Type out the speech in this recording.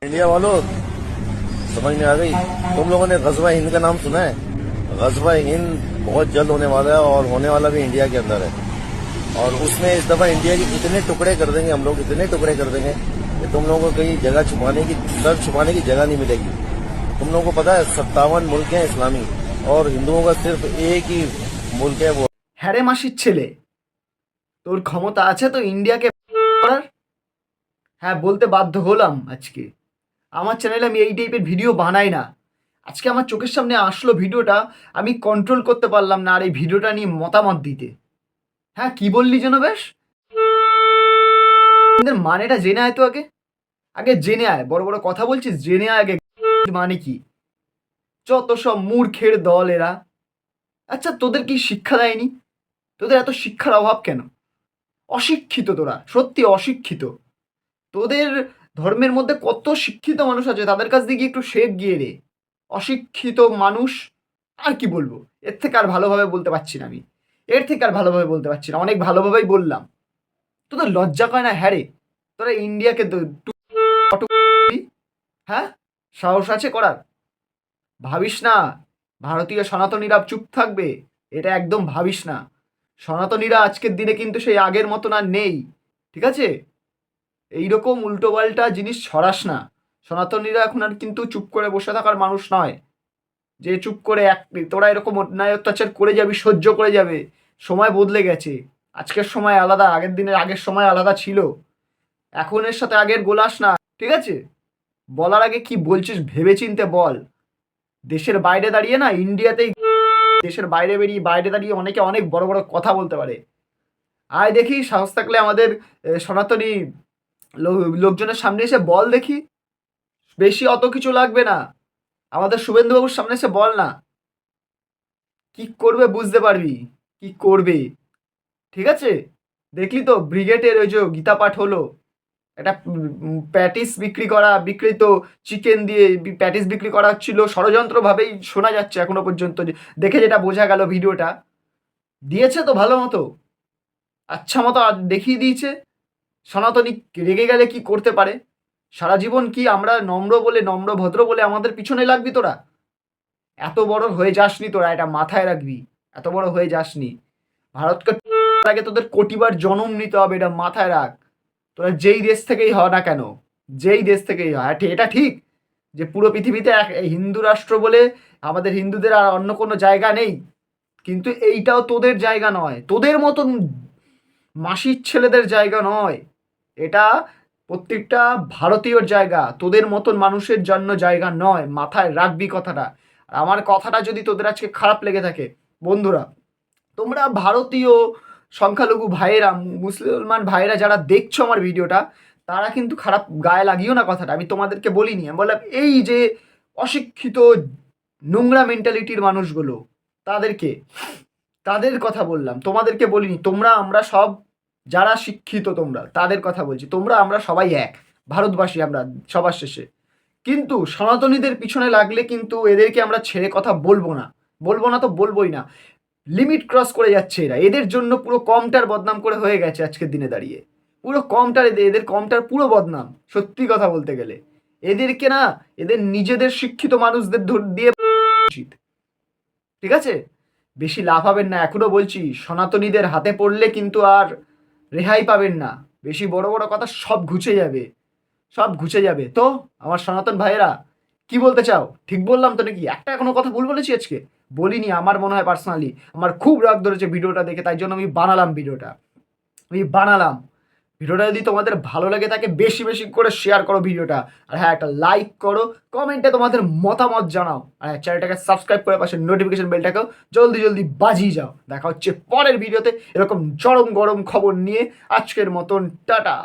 India वालों, समझ में आ गई? तुम लोगों ने गजवा हिंद का नाम सुना है? गजवा हिंद बहुत जल्द होने वाला है और होने वाला भी इंडिया के अंदर है। और उसमें इस दफा इंडिया के इतने टुकड़े कर देंगे हम लोग, इतने टुकड़े कर देंगे कि तुम लोगों को कहीं जगह छुपाने की, सर छुपाने की जगह नहीं मिलेगी। तुम लोगों को पता है 57 मुल्क हैं इस्लामी, और हिंदुओं का सिर्फ एक ही मुल्क है, वो। হ্যাঁ রে মাসির ছেলে, তোর ক্ষমতা আছে তো ইন্ডিয়াকে করার? হ্যাঁ, বলতে বাধ্য হলাম আজকে। আমার চ্যানেলে আমি এই টাইপের ভিডিও বানাই না। আজকে আমার চোখের সামনে আসলো ভিডিওটা, আমি কন্ট্রোল করতে পারলাম না আর এই ভিডিওটা নিয়ে মতামত দিতে। হ্যাঁ, কি বললি যেন বেশ? এদের মানেটা জেনে আয় তো আগে। আগে জেনে আয়, বড় বড় কথা বলছিস, জেনে আয় আগে মানে কি। যত সব মূর্খের দল এরা। আচ্ছা, তোদের কি শিক্ষা দেয়নি? তোদের এত শিক্ষার অভাব কেন? অশিক্ষিত তোরা, সত্যি অশিক্ষিত। তোদের ধর্মের মধ্যে কত শিক্ষিত মানুষ আছে, তাদের কাছ দিয়ে গিয়ে একটু শেখ গিয়ে রে। অশিক্ষিত মানুষ, আর কি বলবো? এর থেকে আর ভালোভাবে বলতে পারছি না আমি। এর থেকে আর ভালোভাবে বলতে পারছি না, অনেক ভালোভাবেই বললাম। তোদের লজ্জা করে না? হ্যাঁ রে, তোরা ইন্ডিয়াকে হ্যাঁ, সাহস আছে করার? ভাবিস না ভারতীয় সনাতনীরা চুপ থাকবে, এটা একদম ভাবিস না। সনাতনীরা আজকের দিনে কিন্তু সেই আগের মতন আর নেই, ঠিক আছে? এইরকম উল্টোপাল্টা জিনিস ছড়াস না। সনাতনীরা এখন আর কিন্তু চুপ করে বসে থাকার মানুষ নয়, যে চুপ করে তোরা এরকম অন্যায় অত্যাচার করে যাবি, সহ্য করে যাবে। সময় বদলে গেছে, আজকের সময় আলাদা, আগের দিনের আগের সময় আলাদা ছিল। এখন এর সাথে আগের গোলাস না, ঠিক আছে? বলার আগে কি বলছিস ভেবে চিনতে বল। দেশের বাইরে দাঁড়িয়ে না, ইন্ডিয়াতেই দেশের বাইরে দাঁড়িয়ে অনেকে অনেক বড় বড় কথা বলতে পারে। আয় দেখি, সাহস থাকলে আমাদের সনাতনী লোকজনের সামনে এসে বল দেখি। বেশি অত কিছু লাগবে না, আমাদের শুভেন্দুবাবুর সামনে এসে বল না। কি করবে বুঝতে পারবি, কি করবে, ঠিক আছে? দেখলি তো ব্রিগেডের ওই যে গীতা পাঠ হলো, একটা প্যাটিস বিক্রিত চিকেন দিয়ে প্যাটিস বিক্রি করা হচ্ছিল, ষড়যন্ত্রভাবেই শোনা যাচ্ছে এখনো পর্যন্ত, দেখে যেটা বোঝা গেল ভিডিওটা। দিয়েছে তো ভালো মতো, আচ্ছা মতো দেখিয়ে দিয়েছে। সনাতনী রেগে গেলে কি করতে পারে। সারা জীবন কি আমরা নম্র ভদ্র বলে আমাদের পিছনে লাগবি তোরা? এত বড় হয়ে যাসনি তোরা, এটা মাথায় রাখবি। এত বড় হয়ে যাসনি। ভারতকে আগে তোদের কোটিবার জন্ম নিতে হবে, এটা মাথায় রাখ। তোরা যেই দেশ থেকেই হ না কেন, যেই দেশ থেকেই হয়, এটা ঠিক যে পুরো পৃথিবীতে এক হিন্দু রাষ্ট্র বলে আমাদের হিন্দুদের আর অন্য কোনো জায়গা নেই, কিন্তু এইটাও তোদের জায়গা নয়, তোদের মতন মাসির ছেলেদের জায়গা নয়। এটা প্রত্যেকটা ভারতীয়র জায়গা, তোদের মতন মানুষের জন্য জায়গা নয়। মাথায় রাখবি কথাটা। আর আমার কথাটা যদি তোদের আজকে খারাপ লেগে থাকে, বন্ধুরা, তোমরা ভারতীয় সংখ্যালঘু ভাইয়েরা, মুসলমান ভাইয়েরা যারা দেখছো আমার ভিডিওটা, তারা কিন্তু খারাপ গায়ে লাগিও না কথাটা। আমি তোমাদেরকে বলিনি, আমি বললাম এই যে অশিক্ষিত নোংরা মেন্টালিটির মানুষগুলো, তাদেরকে, তাদের কথা বললাম, তোমাদেরকে বলিনি। তোমরা আমরা সব যারা শিক্ষিত তোমরা তাদের কথা বলছি। তোমরা আমরা সবাই এক, ভারতবাসী আমরা সবার শেষে। কিন্তু সনাতনীদের পিছনে লাগলে কিন্তু এদেরকে আমরা ছেড়ে কথা বলবো না। বলবো না তো বলবোই না। লিমিট ক্রস করে যাচ্ছে এরা, এদের জন্য পুরো কমটার বদনাম করে হয়ে গেছে আজকের দিনে দাঁড়িয়ে। পুরো কমটার, এদের কমটার পুরো বদনাম, সত্যি কথা বলতে গেলে। এদেরকে না, এদের নিজেদের শিক্ষিত মানুষদের দিয়ে উচিত, ঠিক আছে? বেশি লাভ হবেন না, এখনো বলছি। সনাতনীদের হাতে পড়লে কিন্তু আর রেহাই পাবেন না। বেশি বড় বড় কথা সব ঘুচে যাবে, সব ঘুচে যাবে। তো আমার সনাতন ভাইয়েরা, কি বলতে চাও? ঠিক বললাম তো নাকি? একটা এখনো কথা ভুল বলেছি আজকে? বলিনি। আমার মনে হয় পার্সোনালি আমার খুব রাগ ধরেছে ভিডিওটা দেখে, তাই জন্য আমি বানালাম ভিডিওটা যদি তোমাদের ভালো লাগে থাকে, বেশি বেশি করে শেয়ার করো ভিডিওটা। আর হ্যাঁ, একটা লাইক করো, কমেন্টে তোমাদের মতামত জানাও। আর হ্যাঁ, চ্যানেলটাকে সাবস্ক্রাইব করে পাশে নোটিফিকেশন বেলটাকেও জলদি জলদি বাজিয়ে যাও। দেখা হচ্ছে পরের ভিডিওতে এরকম চরম গরম খবর নিয়ে। আজকের মতন টাটা।